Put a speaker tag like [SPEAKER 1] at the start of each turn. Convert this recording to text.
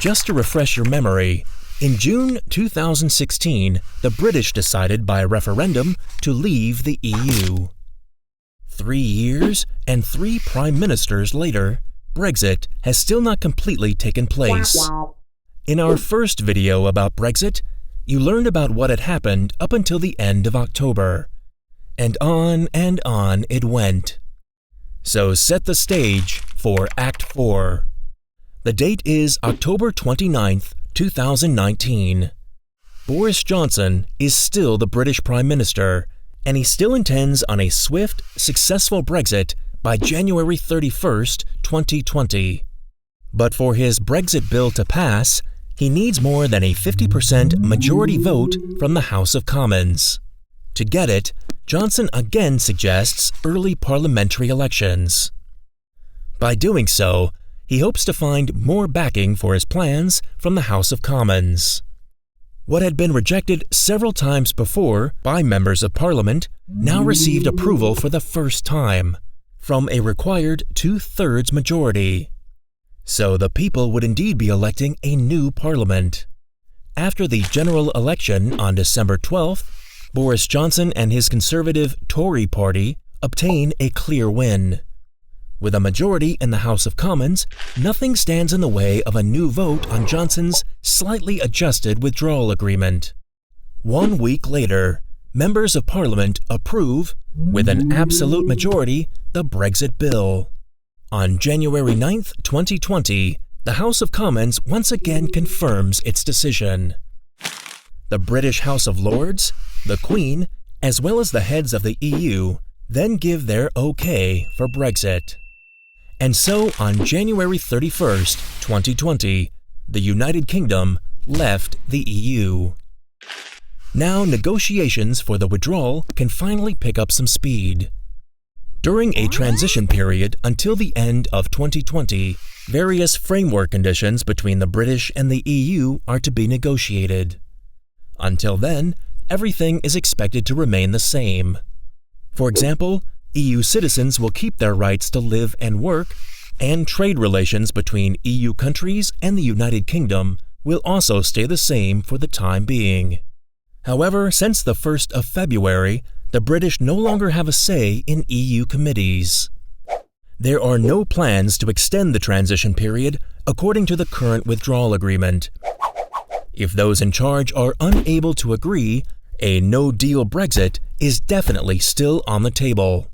[SPEAKER 1] Just to refresh your memory, in June 2016, the British decided by referendum to leave the EU. 3 years and 3 prime ministers later, Brexit has still not completely taken place. In our first video about Brexit, you learned about what had happened up until the end of October. And on it went. So set the stage for Act 4. The date is October 29th, 2019. Boris Johnson is still the British Prime Minister, and he still intends on a swift, successful Brexit by January 31st, 2020. But for his Brexit bill to pass, he needs more than a 50% majority vote from the House of Commons. To get it, Johnson again suggests early parliamentary elections. By doing so, he hopes to find more backing for his plans from the House of Commons. What had been rejected several times before by members of Parliament now received approval for the first time, from a required 2/3 majority. So the people would indeed be electing a new Parliament. After the general election on December 12th, Boris Johnson and his conservative Tory party obtain a clear win. With a majority in the House of Commons, nothing stands in the way of a new vote on Johnson's slightly adjusted withdrawal agreement. 1 week later, members of Parliament approve, with an absolute majority, the Brexit bill. On January 9th, 2020, the House of Commons once again confirms its decision. The British House of Lords, the Queen, as well as the heads of the EU, then give their okay for Brexit. And so on January 31st, 2020, the United Kingdom left the EU. Now negotiations for the withdrawal can finally pick up some speed. During a transition period until the end of 2020, various framework conditions between the British and the EU are to be negotiated. Until then, everything is expected to remain the same. For example, EU citizens will keep their rights to live and work, and trade relations between EU countries and the United Kingdom will also stay the same for the time being. However, since the 1st of February, the British no longer have a say in EU committees. There are no plans to extend the transition period according to the current withdrawal agreement. If those in charge are unable to agree, a no-deal Brexit is definitely still on the table.